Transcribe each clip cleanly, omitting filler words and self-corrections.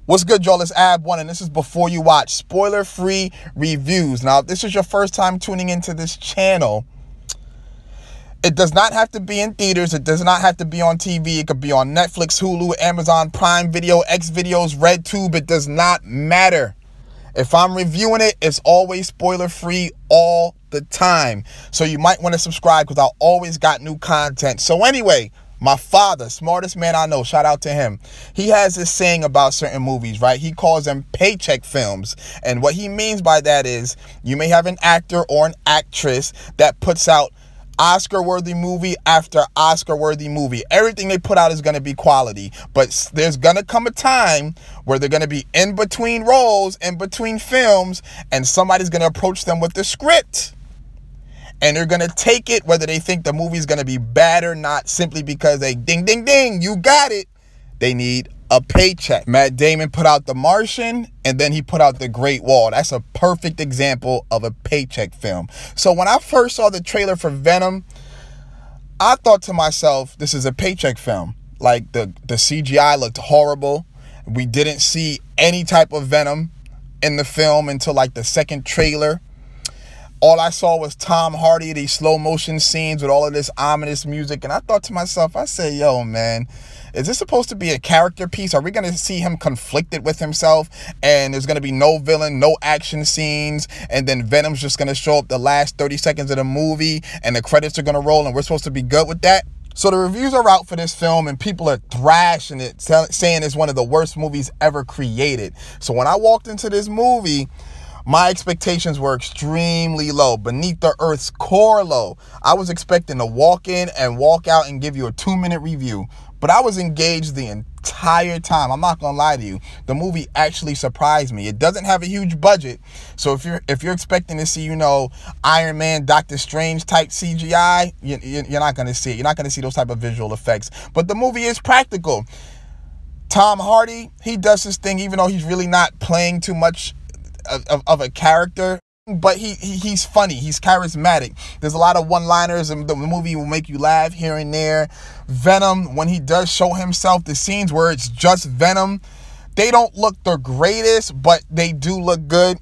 What's good, y'all? It's Abwon, and this is Before You Watch, spoiler-free reviews. Now, if this is your first time tuning into this channel, it does not have to be in theaters. It does not have to be on TV. It could be on Netflix, Hulu, Amazon Prime Video, Xvideos, RedTube. It does not matter. If I'm reviewing it, it's always spoiler-free all the time. So you might want to subscribe because I always got new content. So anyway, my father, smartest man I know, shout out to him. He has this saying about certain movies, right? He calls them paycheck films. And what he means by that is you may have an actor or an actress that puts out Oscar-worthy movie after Oscar-worthy movie. Everything they put out is going to be quality. But there's going to come a time where they're going to be in between roles, in between films, and somebody's going to approach them with the script. And they're going to take it whether they think the movie's going to be bad or not, simply because they ding, ding, ding, you got it. They need a paycheck. Matt Damon put out The Martian, and then he put out The Great Wall. That's a perfect example of a paycheck film. So when I first saw the trailer for Venom, I thought to myself, this is a paycheck film. Like, the CGI looked horrible. We didn't see any type of Venom in the film until like the second trailer. All I saw was Tom Hardy, these slow motion scenes with all of this ominous music. And I thought to myself, I said, yo, man, is this supposed to be a character piece? Are we going to see him conflicted with himself? And there's going to be no villain, no action scenes. And then Venom's just going to show up the last 30 seconds of the movie and the credits are going to roll and we're supposed to be good with that? So the reviews are out for this film and people are thrashing it, saying it's one of the worst movies ever created. So when I walked into this movie, my expectations were extremely low, beneath the earth's core low. I was expecting to walk in and walk out and give you a 2-minute review, but I was engaged the entire time. I'm not gonna lie to you. The movie actually surprised me. It doesn't have a huge budget, so if you're expecting to see, you know, Iron Man, Doctor Strange type CGI, you're not gonna see it. You're not gonna see those type of visual effects. But the movie is practical. Tom Hardy, he does his thing, even though he's really not playing too much of a character, but he's funny, he's charismatic. There's a lot of one-liners and the movie will make you laugh here and there. Venom, when he does show himself, the scenes where it's just Venom, they don't look the greatest, but they do look good.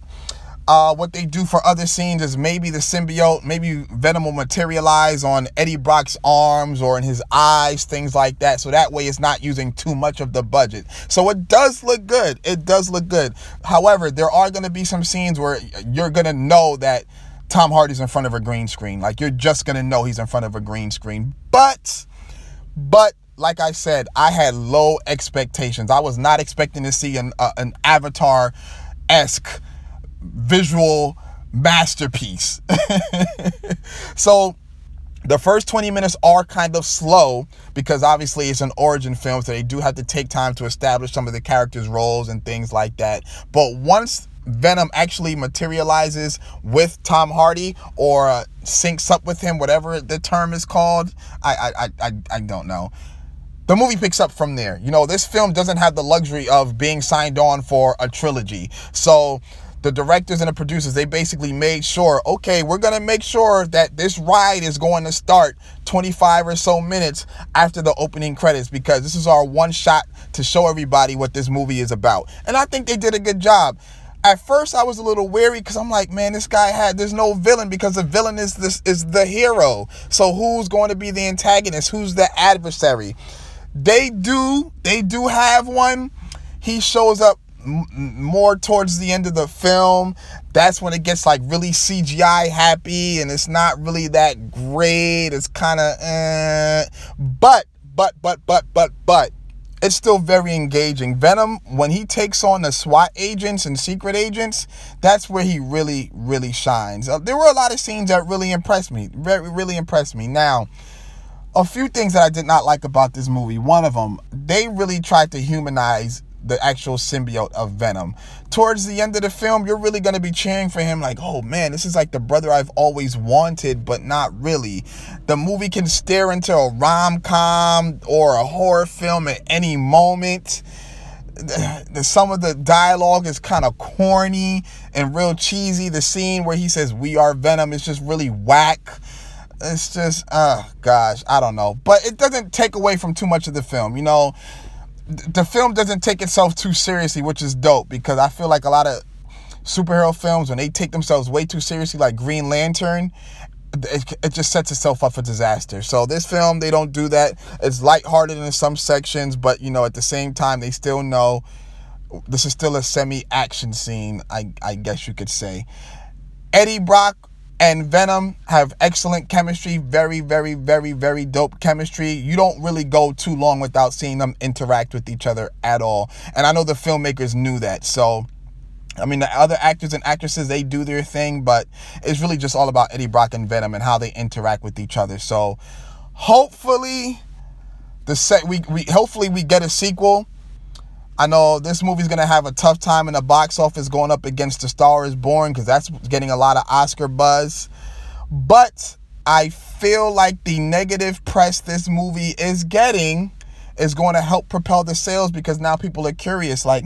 What they do for other scenes is maybe the symbiote, maybe Venom will materialize on Eddie Brock's arms or in his eyes, things like that. So that way it's not using too much of the budget. So it does look good. It does look good. However, there are going to be some scenes where you're going to know that Tom Hardy's in front of a green screen. Like, you're just going to know he's in front of a green screen. But like I said, I had low expectations. I was not expecting to see an Avatar-esque visual masterpiece. So the first 20 minutes are kind of slow because obviously it's an origin film, so they do have to take time to establish some of the characters' roles and things like that. But once Venom actually materializes with Tom Hardy or syncs up with him, whatever the term is called, I don't know. The movie picks up from there. You know, this film doesn't have the luxury of being signed on for a trilogy. So the directors and the producers, they basically made sure, okay, we're going to make sure that this ride is going to start 25 or so minutes after the opening credits, because this is our one shot to show everybody what this movie is about. And I think they did a good job. At first, I was a little wary because I'm like, man, there's no villain, because the villain is the hero. So who's going to be the antagonist? Who's the adversary? They do have one. He shows up more towards the end of the film. That's when it gets like really CGI happy and it's not really that great. It's kind of but it's still very engaging. Venom, when he takes on the SWAT agents and secret agents, that's where he really shines. There were a lot of scenes that really impressed me, really impressed me. Now, a few things that I did not like about this movie. One of them, they really tried to humanize the actual symbiote of Venom. Towards the end of the film, you're really going to be cheering for him like, oh man, this is like the brother I've always wanted, but not really. The movie can stare into a rom-com or a horror film at any moment. Some of the dialogue is kind of corny and real cheesy. The scene where he says, "We are Venom," is just really whack. it's just, gosh, I don't know. But it doesn't take away from too much of the film. You know, the film doesn't take itself too seriously, which is dope, because I feel like a lot of superhero films, when they take themselves way too seriously, like Green Lantern, it just sets itself up for disaster. So this film, they don't do that. It's lighthearted in some sections, but, you know, at the same time, they still know this is still a semi-action scene, I guess you could say. Eddie Brock and Venom have excellent chemistry. Very, very, very, very dope chemistry. You don't really go too long without seeing them interact with each other at all. And I know the filmmakers knew that. So, I mean, the other actors and actresses, they do their thing, but it's really just all about Eddie Brock and Venom and how they interact with each other. So, hopefully, hopefully we get a sequel. I know this movie's going to have a tough time in the box office going up against The Star is Born, because that's getting a lot of Oscar buzz. But I feel like the negative press this movie is getting is going to help propel the sales, because now people are curious, like,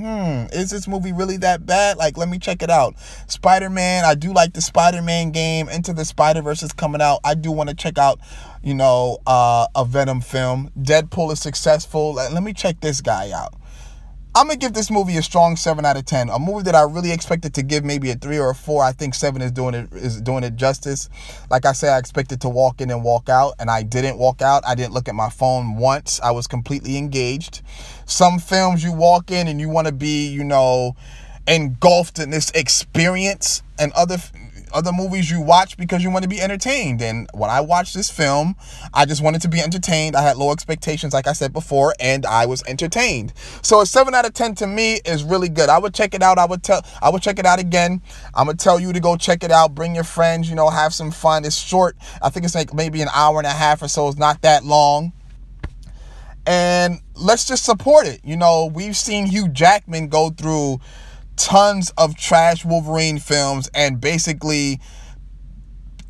is this movie really that bad? Like, let me check it out. Spider-Man, I do like the Spider-Man game. Into the Spider-Verse is coming out. I do want to check out, you know, a Venom film. Deadpool is successful. Let me check this guy out. I'm going to give this movie a strong 7 out of 10. A movie that I really expected to give maybe a 3 or a 4. I think 7 is doing it justice. Like I said, I expected to walk in and walk out, and I didn't walk out. I didn't look at my phone once. I was completely engaged. Some films you walk in and you want to be, you know, engulfed in this experience, and other movies you watch because you want to be entertained. And when I watched this film, I just wanted to be entertained. I had low expectations, like I said before, and I was entertained. So a 7 out of 10 to me is really good. I would check it out. I would check it out again. I'm gonna tell you to go check it out. Bring your friends, you know, have some fun. It's short. I think it's like maybe an hour and a half or so. It's not that long. And let's just support it. You know, we've seen Hugh Jackman go through tons of trash Wolverine films and basically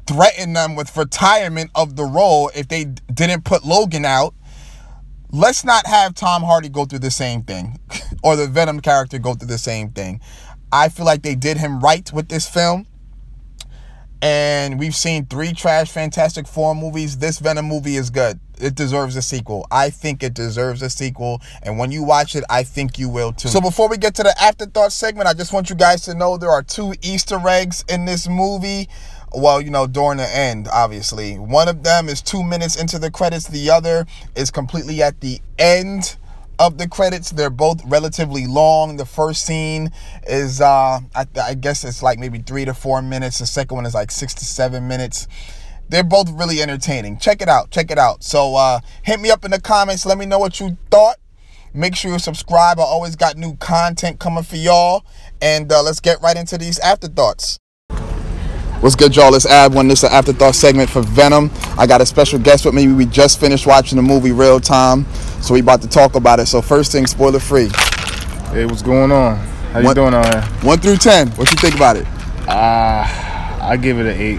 threaten them with retirement of the role if they didn't put Logan out. Let's not have Tom Hardy go through the same thing, or the Venom character go through the same thing. I feel like they did him right with this film. And we've seen 3 trash Fantastic Four movies. This Venom movie is good. It deserves a sequel. I think it deserves a sequel. And when you watch it, I think you will too. So before we get to the Afterthoughts segment, I just want you guys to know there are 2 Easter eggs in this movie. Well, you know, during the end, obviously. One of them is 2 minutes into the credits. The other is completely at the end of the credits. They're both relatively long. The first scene is I guess it's like maybe 3 to 4 minutes. The second one is like 6 to 7 minutes. They're both really entertaining. Check it out. Check it out. So hit me up in the comments. Let me know what you thought. Make sure you subscribe. I always got new content coming for y'all. And let's get right into these Afterthoughts. What's good, y'all? It's Abwon. This is an Afterthought segment for Venom. I got a special guest with me. We just finished watching the movie real time, so we about to talk about it. So first thing, spoiler free. Hey, what's going on? How you doing out here? 1 through 10. What you think about it? I give it an 8.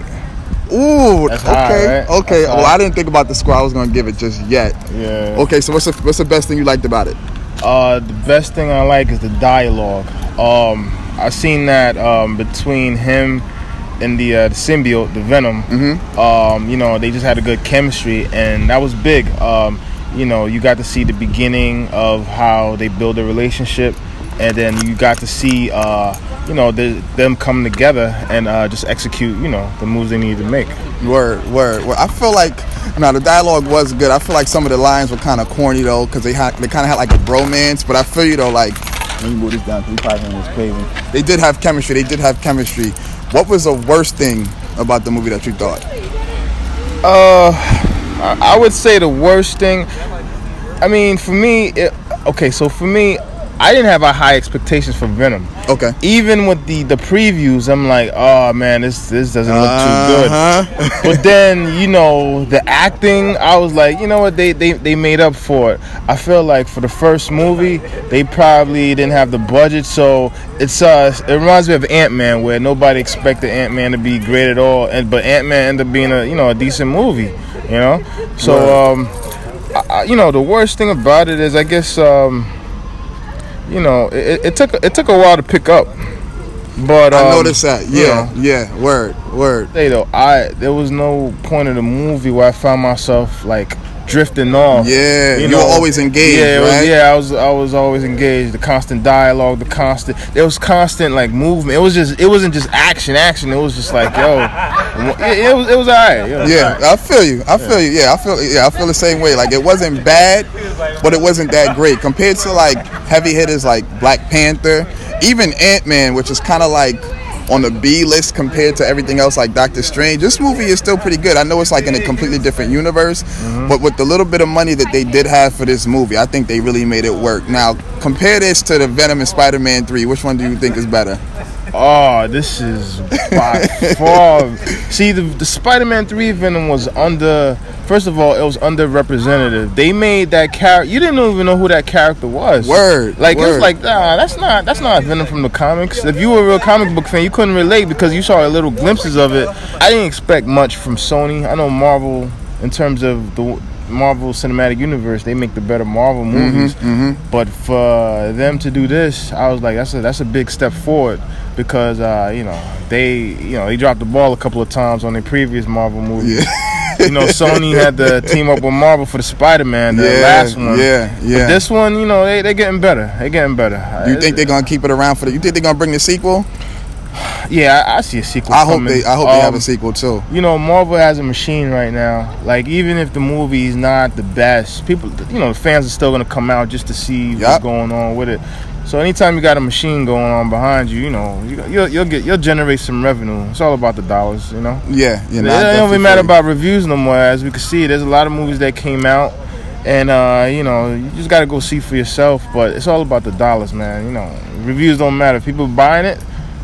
Ooh, that's okay, high, right? Okay. Well, I didn't think about the score I was gonna give it just yet. Yeah. Okay, so what's the best thing you liked about it? The best thing I like is the dialogue. I seen that between him and the symbiote, the Venom. You know, they just had a good chemistry, and that was big. You know, you got to see the beginning of how they build a relationship, and then you got to see, you know, them come together and just execute, you know, the moves they need to make. Word. I feel like, now the dialogue was good. I feel like some of the lines were kind of corny though, because they kind of had like a bromance. But I feel, you know, like, let me move this down because you probably think it's crazy. They did have chemistry. What was the worst thing about the movie that you thought? I would say the worst thing, I mean, for me, for me, I didn't have high expectations for Venom. Okay. Even with the previews, I'm like, oh man, this doesn't look too good. But then, you know, the acting, I was like, you know what, they made up for it. I feel like for the first movie, they probably didn't have the budget, so it reminds me of Ant-Man, where nobody expected Ant-Man to be great at all, but Ant-Man ended up being a decent movie, you know. So you know, the worst thing about it is, I guess, you know, it took a while to pick up. But I noticed that. Yeah, you know, yeah. Word. Hey though, there was no point in the movie where I found myself like drifting off. Yeah, you were always engaged. Yeah, right? I was always engaged. The constant dialogue, there was constant like movement. It wasn't just action. It was just like, yo, it was alright. Yeah, I feel you. I feel the same way. Like, it wasn't bad, but it wasn't that great compared to like heavy hitters like Black Panther, even Ant-Man, which is kind of like on the B list compared to everything else like Doctor Strange. This movie is still pretty good. I know it's like in a completely different universe, but with the little bit of money that they did have for this movie, I think they really made it work. Now, compare this to the Venom and Spider-Man 3. Which one do you think is better? Oh, this is by far. See, the Spider-Man 3 Venom was first of all, it was underrepresented. They made that character. You didn't even know who that character was. Word. Like, it was like, nah, that's not Venom from the comics. If you were a real comic book fan, you couldn't relate because you saw little glimpses of it. I didn't expect much from Sony. I know Marvel, in terms of the Marvel Cinematic Universe, they make the better Marvel movies. But for them to do this, I was like, that's a big step forward. Because they dropped the ball a couple of times on their previous Marvel movies. Yeah. Sony had to team up with Marvel for the Spider-Man, the last one. Yeah. But this one, they're getting better. They're getting better. Do you think they're gonna keep it around you think they're gonna bring the sequel? Yeah, I see a sequel. I hope they have a sequel too. Marvel has a machine right now. Like, even if the movie is not the best, people, the fans are still gonna come out just to see what's going on with it. So anytime you got a machine going on behind you, you'll generate some revenue. It's all about the dollars, Yeah, it don't really matter about reviews no more. As we can see, there's a lot of movies that came out, and you just gotta go see for yourself. But it's all about the dollars, man. Reviews don't matter. If people buying it,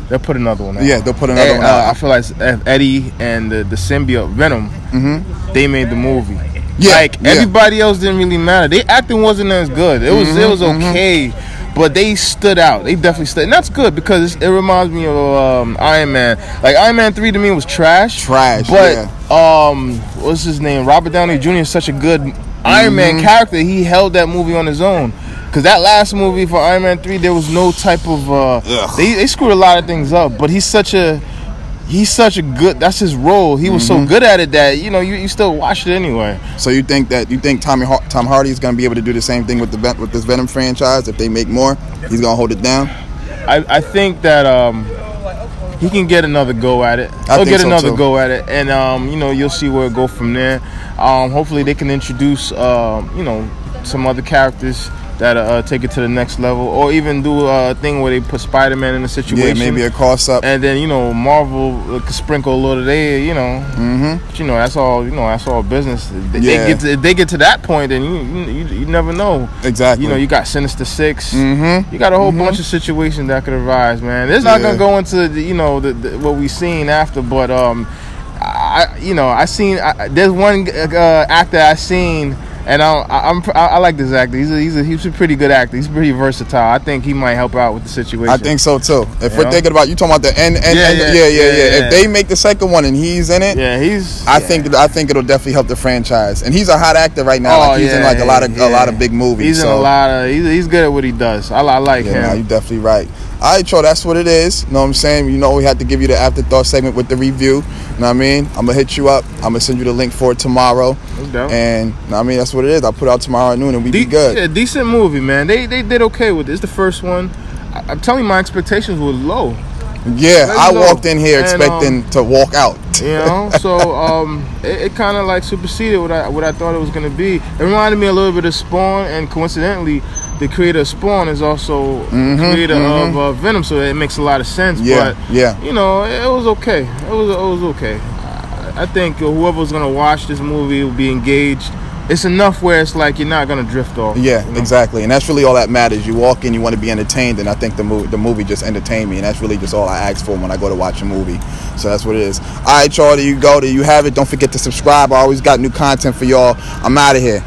they'll put another one out. Yeah, they'll put another one out. I feel like Eddie and the symbiote Venom, they made the movie. Yeah, like everybody else didn't really matter. Their acting wasn't as good. It was okay. But they stood out. They definitely stood, and that's good because it reminds me of Iron Man. Like, Iron Man 3 to me was trash. But what's his name? Robert Downey Jr. is such a good Iron Man character. He held that movie on his own. Because that last movie for Iron Man 3, there was no type of they screwed a lot of things up. But he's such a good. That's his role. He was so good at it that you still watch it anyway. So you think Tom Hardy is going to be able to do the same thing with this Venom franchise? If they make more, he's going to hold it down. I think that he can get another go at it. He'll get another go at it, and you'll see where it go from there. Hopefully they can introduce some other characters that take it to the next level, or even do a thing where they put Spider-Man in a situation. Yeah, maybe a cross up, and then Marvel could sprinkle a little there. But, that's all. That's all business. If they get to that point, then you never know. Exactly. You got Sinister Six. You got a whole bunch of situations that could arise, man. It's not gonna go into what we seen after, but there's one actor I seen. And I like this actor. He's a pretty good actor. He's pretty versatile. I think he might help out with the situation. I think so too. If we're thinking about, you talking about the end. If they make the second one and he's in it, I think it'll definitely help the franchise. And he's a hot actor right now. He's in like a lot of big movies. He's in a lot of. He's good at what he does. I like him. Yeah, you're definitely right. All right, Cho, that's what it is. You know what I'm saying? We had to give you the afterthought segment with the review. You know what I mean? I'm going to hit you up. I'm going to send you the link for it tomorrow. And, you know what I mean? That's what it is. I'll put it out tomorrow at noon and we be good. Yeah, decent movie, man. They did okay with it. It's the first one. I'm telling you, my expectations were low. Yeah, I walked in here expecting to walk out. So it kind of like superseded what I thought it was going to be. It reminded me a little bit of Spawn, and coincidentally, the creator of Spawn is also creator of Venom, so it makes a lot of sense. But it was okay. It was okay. I think whoever was gonna watch this movie will be engaged. It's enough where it's like you're not gonna drift off. Yeah, exactly, and that's really all that matters. You walk in, you want to be entertained, and I think the movie just entertained me, and that's really just all I ask for when I go to watch a movie. So that's what it is. All right, y'all, there you go. There you have it. Don't forget to subscribe. I always got new content for y'all. I'm out of here.